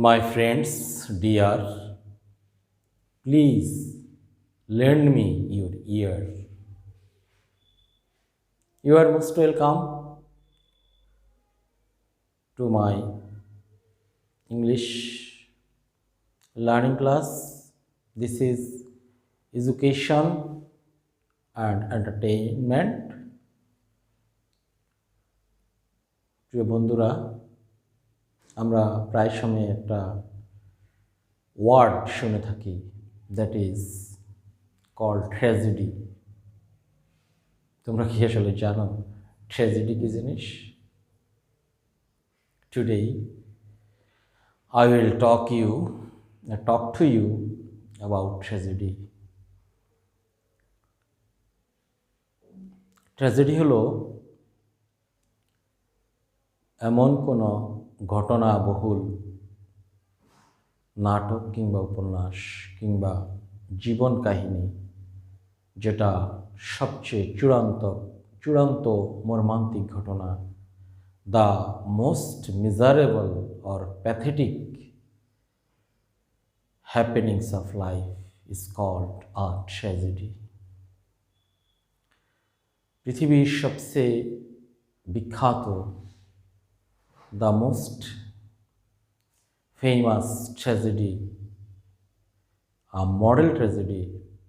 My friends, dear, please lend me your ear. You are most welcome to my English learning class. This is education and entertainment. প্রিয় বন্ধুরা, আমরা প্রায় সময় একটা word শুনে থাকি, দ্যাট ইজ কল্ড ট্র্যাজেডি। তোমরা কি আসলে জানো ট্র্যাজেডি কি জিনিস? Today I will talk to you about tragedy. Tragedy হলো এমন কোনো ঘটনাবহুল নাটক কিংবা উপন্যাস কিংবা জীবন কাহিনী যেটা সবচেয়ে চূড়ান্ত মর্মান্তিক ঘটনা, the most miserable or pathetic happenings of life is called a tragedy. পৃথিবীর সবচেয়ে বিখ্যাত, the most famous tragedy, a model tragedy,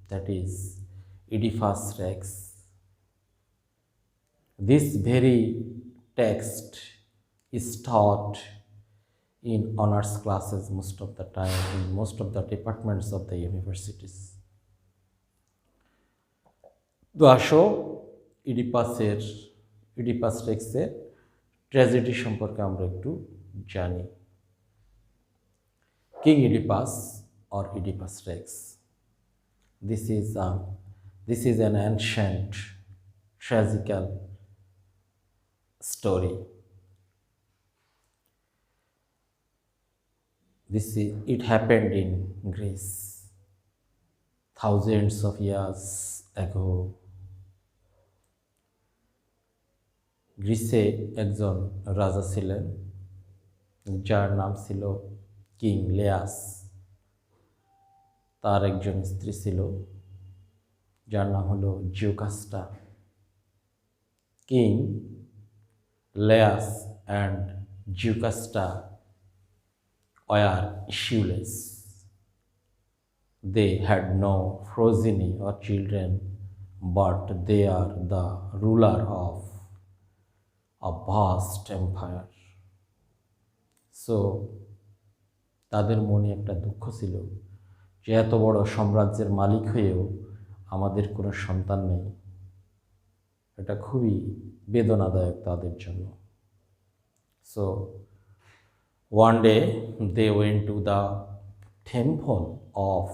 that is Oedipus Rex. This very text is taught in honors classes most of the time in most of the departments of the universities. তো আসো Oedipus রেক্সের tragedy সম্পর্কে আমরা একটু জানি। King Oedipus or Oedipus Rex. This is an ancient tragical story. It happened in Greece thousands of years ago. গ্রিসে একজন রাজা ছিলেন যার নাম ছিল কিং লেয়াস। তার একজন স্ত্রী ছিল যার নাম হলো Jocasta. King Laius and Jocasta were shoeless. They had no progeny or children, but they are the ruler of a vast empire. So, তাদের মনে একটা দুঃখ ছিল যে এত বড় সাম্রাজ্যের মালিক হয়েও আমাদের কোনো সন্তান নেই। এটা খুবই বেদনাদায়ক তাদের জন্য। So, one day they went to the temple of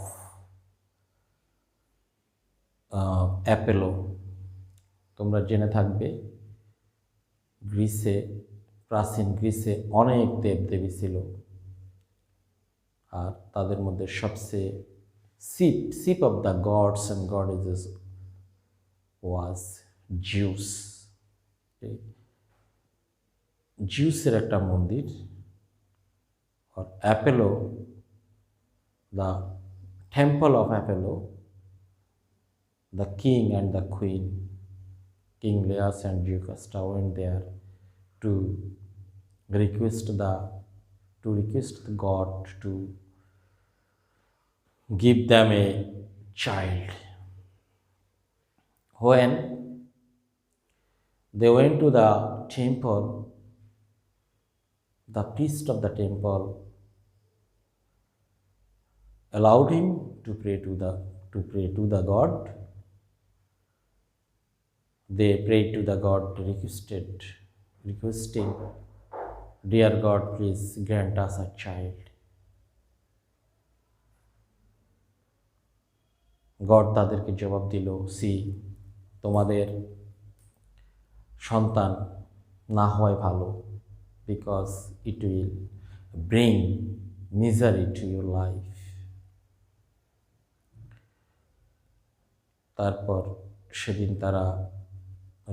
Apollo. তোমরা জেনে থাকবে প্রাচীন গ্রিসে অনেক দেবদেবী ছিল, আর তাদের মধ্যে সবচেয়ে chief of the gods and goddesses was Zeus. জিউসের একটা মন্দির, or Apollo, the temple of Apollo, the king and the queen, King Leas and Jocasta, went there to request the God to give them a child. When they went to the temple, the priest of the temple allowed him to pray to the God. They prayed to the God, requesting, "Dear God, please grant us a child." God তাদেরকে জবাব দিল, তোমাদের সন্তান না হয় ভালো, because it will bring misery to your life. তারপর সেদিন তারা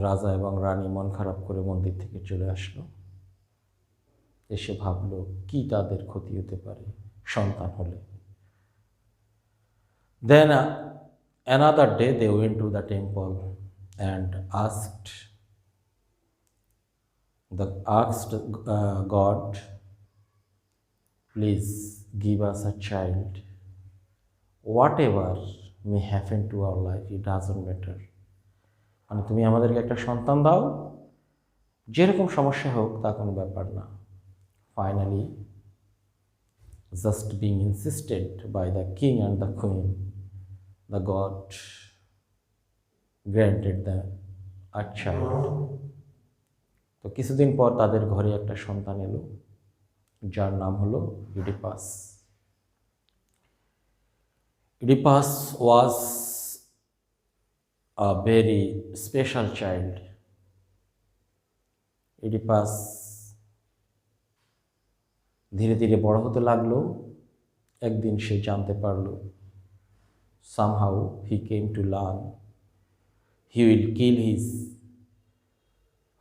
রাজা এবং রানী মন খারাপ করে মন্দির থেকে চলে আসলো। এসে ভাবলো কি তাদের ক্ষতি হতে পারে সন্তান হলে। Then another day they went to the temple and asked God, please give us a child. Whatever may happen to our life, it doesn't matter. মানে তুমি আমাদেরকে একটা সন্তান দাও, যেরকম সমস্যা হোক তা কোনো ব্যাপার না। Finally, just being insisted by the king and the queen, the God granted them a child. তো কিছুদিন পর তাদের ঘরে একটা সন্তান এলো, যার নাম হলো Oedipus. Oedipus was a very special child. Oedipus ধীরে ধীরে বড় হতে লাগলো। একদিন সে জানতে পারলো, somehow he came to learn he will kill his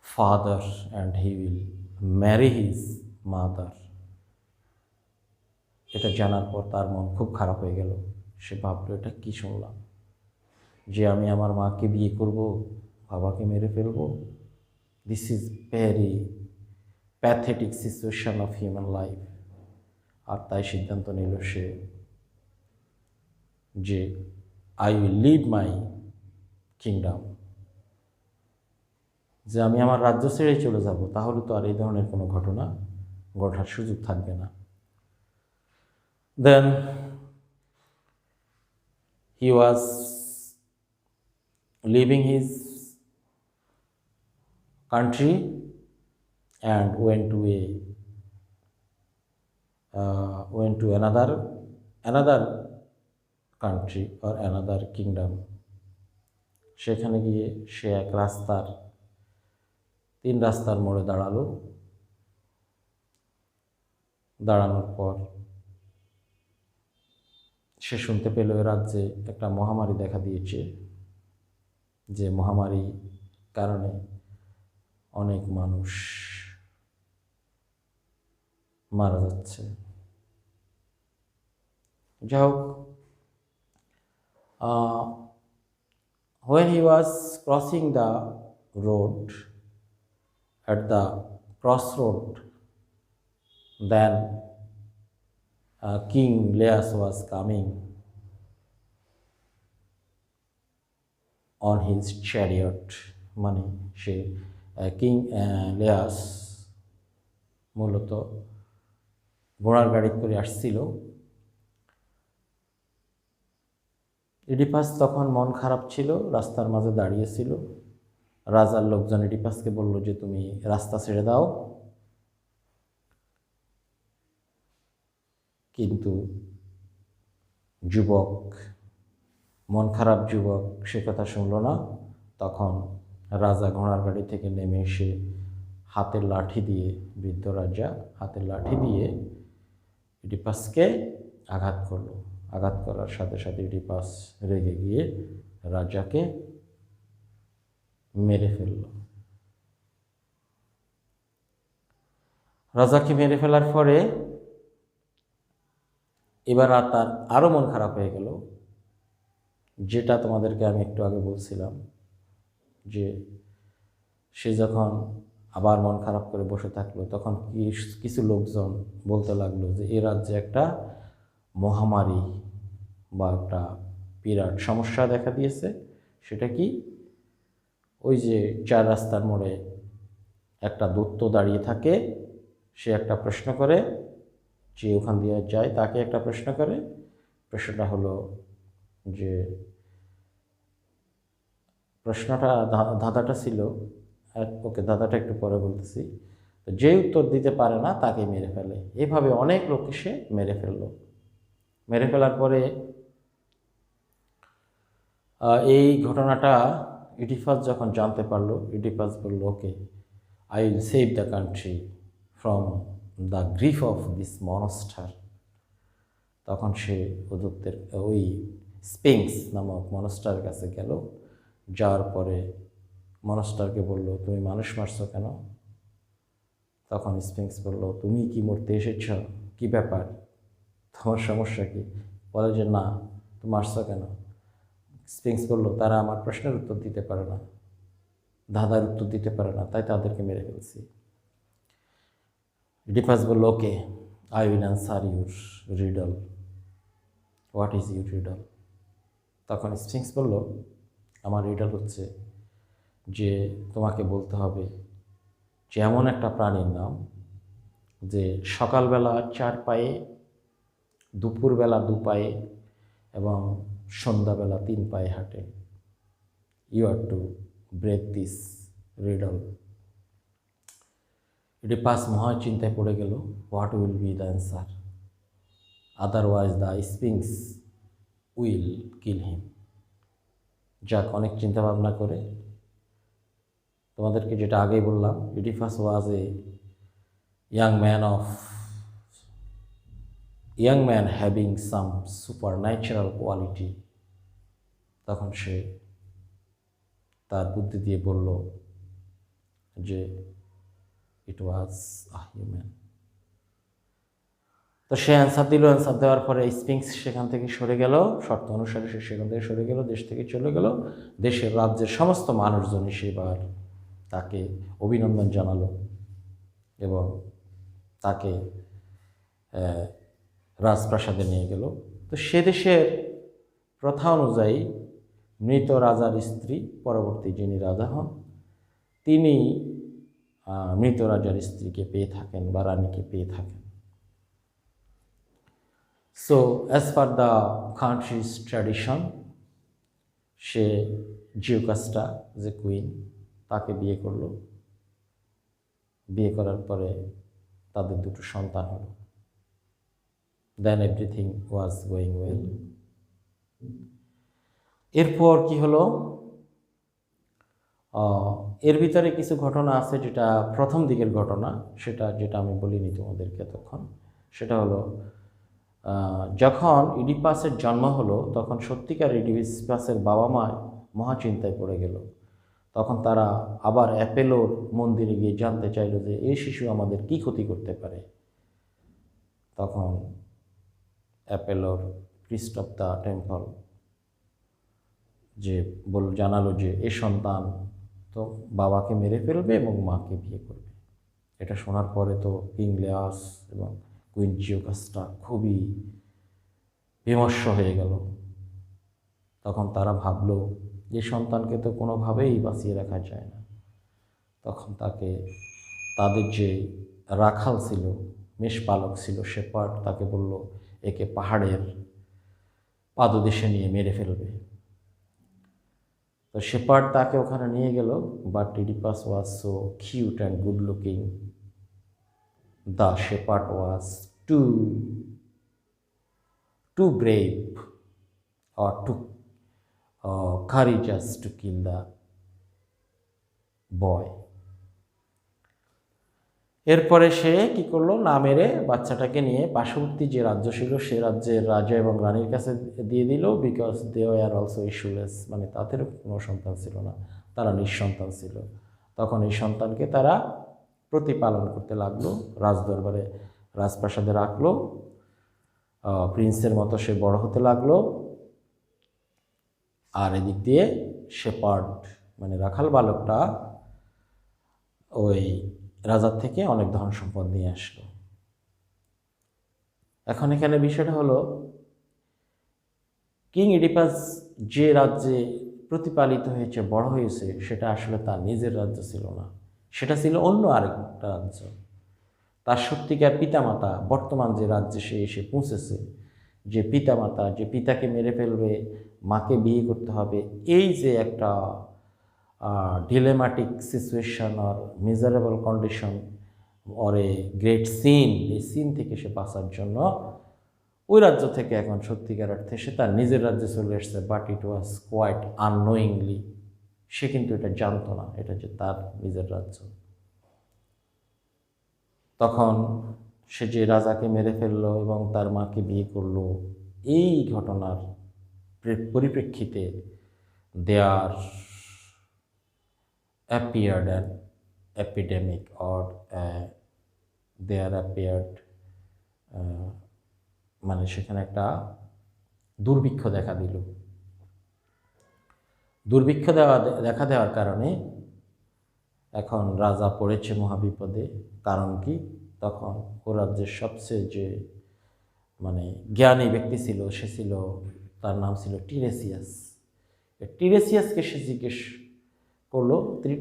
father and he will marry his mother. এটা জানার পর তার মন খুব খারাপ হয়ে গেল। সে ভাবলো, এটা কি শুনলাম, যে আমি আমার মাকে বিয়ে করব, বাবাকে মেরে ফেলবো। This is very pathetic situation of human life. আর তাই সিদ্ধান্ত নিল সে যে I will leave my kingdom, যে আমি আমার রাজ্য ছেড়ে চলে যাব, তাহলে তো আর এই ধরনের কোনো ঘটনা ঘটার সুযোগ থাকবে না। Then he was leaving his country and went to another country or another kingdom. সেখানে গিয়ে সে এক তিন রাস্তার মোড়ে দাঁড়ালো। দাঁড়ানোর পর সে শুনতে পেল এ রাজ্যে একটা মহামারী দেখা দিয়েছে, যে মহামারী কারণে অনেক মানুষ মারা যাচ্ছে। যাই হোক, when he was crossing the road at the crossroad, then King Leas was coming on his chariot. মানে সে কিং লেয়াস মূলত ঘোড়ার গাড়ি করে আসছিল। ইডিপাস তখন মন খারাপ ছিল, রাস্তার মাঝে দাঁড়িয়েছিল। রাজার লোকজন ইডিপাসকে বলল যে তুমি রাস্তা ছেড়ে দাও, কিন্তু যুবক, মন খারাপ যুবক সে কথা শুনল না। তখন রাজা ঘোড়ার গাড়ি থেকে নেমে এসে হাতের লাঠি দিয়ে, বৃদ্ধ রাজা হাতের লাঠি দিয়ে ইডিপাসকে আঘাত করলো। আঘাত করার সাথে সাথে ইডিপাস রেগে গিয়ে রাজাকে মেরে ফেলল। রাজাকে মেরে ফেলার পরে এবার আর তার আরও মন খারাপ হয়ে গেল, যেটা তোমাদেরকে আমি একটু আগে বলছিলাম, যে সে যখন আবার মন খারাপ করে বসে থাকলো, তখন কিছু লোকজন বলতে লাগলো যে এ রাজ্যে একটা মহামারী বা একটা বিরাট সমস্যা দেখা দিয়েছে। সেটা কি? ওই যে চার রাস্তার মোড়ে একটা দূত দাঁড়িয়ে থাকে, সে একটা প্রশ্ন করে, যে ওখান দিয়ে যায় তাকে একটা প্রশ্ন করে। প্রশ্নটা হলো যে, প্রশ্নটা ধাঁধাটা ছিল, ওকে ধাঁধাটা একটু পরে বলতেছি, যে উত্তর দিতে পারে না তাকে মেরে ফেলে। এভাবে অনেক লোককে সে মেরে ফেললো। মেরে ফেলার পরে এই ঘটনাটা ইডিপাস যখন জানতে পারলো, ইডিপাস বলল, okay, I will save the country from the grief of this monster. তখন সে ওই স্পিংস নামক মনস্টারের কাছে গেল। যাওয়ার পরে মনস্টারকে বলল, তুমি মানুষ মারছো কেন? তখন স্ফিংস বলল, তুমি কি মরতে এসেছ? কি ব্যাপার, তোমার সমস্যা কি? বলে যে না, তুমি আসছো কেন? স্ফিংস বলল, তারা আমার প্রশ্নের উত্তর দিতে পারে না, ধাঁধার উত্তর দিতে পারে না, তাই তাদেরকে মেরে ফেলছি। ইডিপাস বলল, okay, I will answer your riddle. What is your riddle? তখন স্ফিংস বলল, আমার রিডল হচ্ছে যে তোমাকে বলতে হবে যে এমন একটা প্রাণীর নাম যে সকালবেলা 4 পায়ে, দুপুরবেলা 2 পায়ে এবং সন্ধ্যাবেলা 3 পায়ে হাঁটে। You are to break this riddle. Oedipus মহা চিন্তায় পড়ে গেল, what will be the answer, otherwise the Sphinx will kill him. যাক, অনেক চিন্তা ভাবনা করে তোমাদেরকে যেটা আগেই বললাম, Oedipus was a young man having some supernatural quality। তখন সে তার বুদ্ধি দিয়ে বলল যে ইট ওয়াজ আ হিউম্যান। তো সে অ্যান্সার দিল। অ্যান্সার দেওয়ার পরে স্ফিংস সেখান থেকে সরে গেল, শর্ত অনুসারে সে সেখান থেকে সরে গেল, দেশ থেকে চলে গেল। দেশের রাজ্যের সমস্ত মানুষজন সেবার তাকে অভিনন্দন জানালো এবং তাকে রাজপ্রাসাদে নিয়ে গেল। তো সে দেশের প্রথা অনুযায়ী মৃত রাজার স্ত্রী, পরবর্তী যিনি রাজা হন, তিনি মৃত রাজার স্ত্রীকে পেয়ে থাকেন বা রানীকে পেয়ে থাকেন। So as per the country's tradition, সে জিওকাস্টা যে কুইন, তাকে বিয়ে করল। বিয়ে করার পরে তাদের 2টো সন্তান হলো। Then everything was going well. এরপর কি হলো, এর ভিতরে কিছু ঘটনা আছে যেটা প্রথম দিকের ঘটনা, যেটা আমি বলিনি তোমাদেরকে তখন। সেটা হলো, যখন ইডিপাসের জন্ম হলো তখন সত্যিকার ইডিপাসের বাবা মা মহা চিন্তায় পড়ে গেল। তখন তারা আবার অ্যাপেলোর মন্দিরে গিয়ে জানতে চাইল যে এই শিশু আমাদের কি ক্ষতি করতে পারে। তখন অ্যাপেলোর প্রিস্ট অফ দ্য টেম্পল যে জানালো যে এ সন্তান তো বাবাকে মেরে ফেলবে এবং মাকে বিয়ে করবে। এটা শোনার পরে তো কিং লেয়াস এবং কুইন জিওকাস্টা খুবই বিমর্ষ হয়ে গেল। তখন তারা ভাবলো যে সন্তানকে তো কোনোভাবেই বাঁচিয়ে রাখা যায় না। তখন তাদের যে রাখাল ছিল, মেষপালক ছিল, শেপার্ড, তাকে বলল একে পাহাড়ের পাদদেশে নিয়ে মেরে ফেলবে। তো শেপার্ড তাকে ওখানে নিয়ে গেল, but Oedipus was so cute and good looking. The shepherd was too brave or too courageous to kill the boy। এরপরে সে কি করলো, না মেরে বাচ্চাটাকে নিয়ে পার্শ্ববর্তী যে রাজ্য ছিল সে রাজ্যের রাজা এবং রানীর কাছে দিয়ে দিল, বিকজ দে আর অলসো ইস্যুলেস, মানে তাদের কোনো সন্তান ছিল না, তারা নিঃসন্তান ছিল। তখন এই সন্তানকে তারা প্রতিপালন করতে লাগলো, রাজদরবারে রাজপ্রাসাদে রাখলো, প্রিন্সের মতো সে বড় হতে লাগলো। আর এদিক দিয়ে শেপার্ড মানে রাখাল বালকটা ওই রাজার থেকে অনেক ধন সম্পদ নিয়ে আসলো। এখন এখানে বিষয়টা হলো, কিং ইডিপাস যে রাজ্যে প্রতিপালিত হয়েছে, বড় হয়েছে, সেটা আসলে তার নিজের রাজ্য ছিল না, সেটা ছিল অন্য আরেকটা রাজ্য। তার সত্যিকার পিতামাতা বর্তমান যে রাজ্যে সে এসে পৌঁছেছে, যে পিতামাতা, যে পিতাকে মেরে ফেলবে, মাকে বিয়ে করতে হবে, এই যে একটা ডিলেমাটিক সিচুয়েশন আর miserable condition or a great sin, এই সিন থেকে সে বাঁচার জন্য ওই রাজ্য থেকে এখন সত্যিকার অর্থে সে তার নিজের রাজ্যে চলে এসছে। But it was quite unknowingly, সে কিন্তু এটা জানতো না এটা যে তার নিজের রাজ্য। তখন সে যে রাজাকে মেরে ফেললো এবং তার মাকে বিয়ে করলো, এই ঘটনার পরিপ্রেক্ষিতে there appeared an epidemic or a there appeared, মানে সেখানে একটা দুর্ভিক্ষ দেখা দিল। দুর্ভিক্ষ দেখা দেওয়ার কারণে এখন রাজা পড়েছে মহাবিপদে। কারণ কি, তখন ও রাজ্যের সবচেয়ে যে মানে জ্ঞানী ব্যক্তি ছিল, সে ছিল, তার নাম ছিল টিরেসিয়াস। টিরেসিয়াসকে সে জিজ্ঞেস করলো।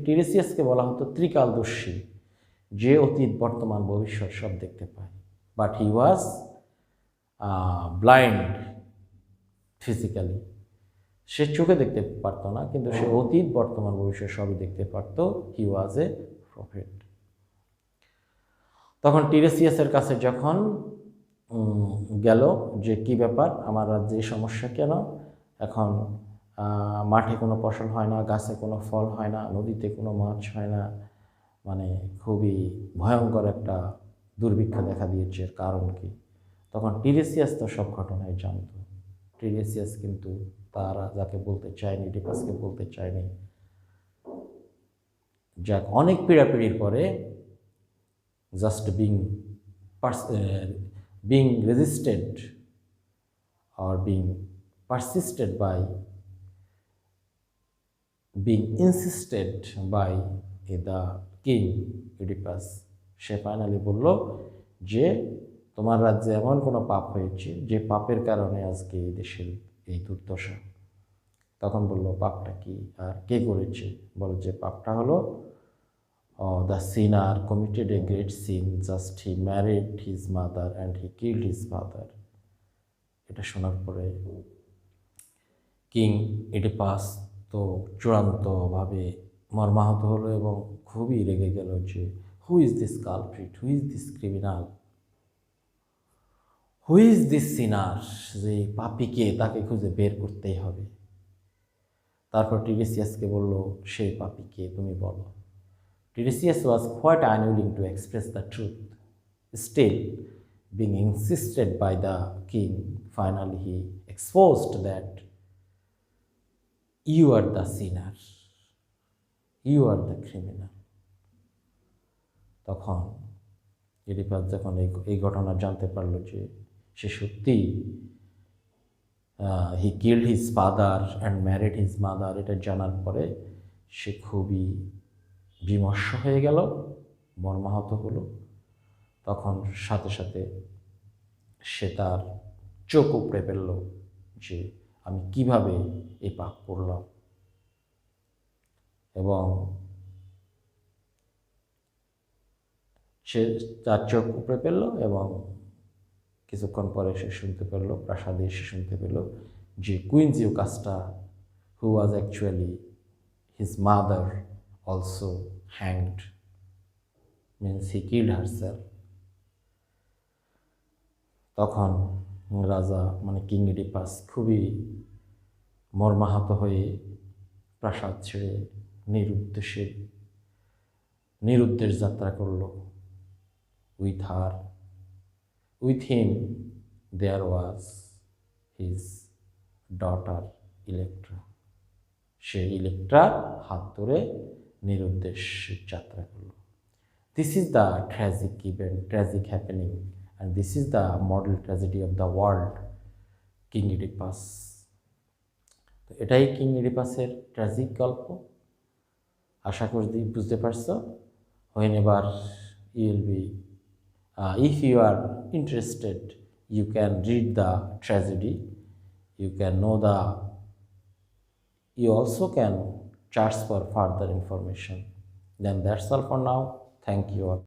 টিরেসিয়াসকে বলা হতো ত্রিকালদর্শী, যে অতীত বর্তমান ভবিষ্যৎ সব দেখতে পায়। But he was blind physically, সে চোখে দেখতে পারতো না, কিন্তু সে অতীত বর্তমান ভবিষ্যৎ সবই দেখতে পারতো। হি ওয়াজ এ প্রফেট। তখন টিরেসিয়াসের কাছে যখন গেল যে কি ব্যাপার, আমার রাজ্যে এই সমস্যা কেন, এখন মাঠে কোনো ফসল হয় না, গাছে কোনো ফল হয় না, নদীতে কোনো মাছ হয় না, মানে খুবই ভয়ঙ্কর একটা দুর্ভিক্ষ দেখা দিয়েছে, কারণ কি? তখন টিরেসিয়াস তো সব ঘটনায় জানত। টিরেসিয়াস কিন্তু তারা যাকে বলতে চায়নি, ইডিপাসকে বলতে চায়নি। যাক, অনেক পীড়াপিড়ির পরে just being resisted or being persisted by being insisted by the king Oedipus, say finally বলল যে তোমার রাজ্যে এমন কোনো পাপ হয়েছে যে পাপের কারণে আজকে এই দেশের এই দুর্দশা। তখন বলল, পাপটা কি আর কে করেছে? বল যে পাপটা হলো the sinner committed a great sin, just he married his mother and he killed his father. এটা শোনার পরে কিং ইডিপাস তো চূড়ান্তভাবে মর্মাহত হলো এবং খুবই রেগে গেল যে who is this culprit, who is this criminal, who is this sinner, যে পাপীকে তাকে খুঁজে বের করতেই হবে। তারপর টিরেসিয়াসকে বলল, সেই পাপীকে তুমি বলো। Tiresias was quite unwilling to express the truth. Still, being insisted by the king, finally he exposed that you are the sinner, you are the criminal. তখন ইডিপাস যখন এই ঘটনা জানতে পারলো যে সে সত্যি he killed his father and married his mother, এটা জানার পরে সে খুবই বিমর্ষ হয়ে গেল, মর্মাহত হলো। তখন সাথে সাথে সে তার চোখ উপড়ে ফেলল যে আমি কিভাবে এই পাপ করলাম, এবং সে তার চোখ উপড়ে ফেলল এবং কিছুক্ষণ পরে সে শুনতে পেল, প্রাসাদে এসে শুনতে পেল যে queen Jocasta, who was actually his mother, also hanged, means he killed herself. তখন রাজা মানে কিং ইডিপাস খুবই মর্মাহত হয়ে প্রাসাদ ছেড়ে নিরুদ্দেশ যাত্রা করল। with him there was his daughter Electra. সে ইলেকট্রার হাত ধরে নিরুদ্দেশ যাত্রা করল। This is the tragic event, tragic happening, and this is the model tragedy of the world, king Oedipus. তো এটাই কিং ইডিপাসের ট্র্যাজিক গল্প। আশা করি বুঝতে পারছো। whenever you will be if you are interested, you can read the tragedy, you can know you also can search for further information. Then that's all for now. Thank you all.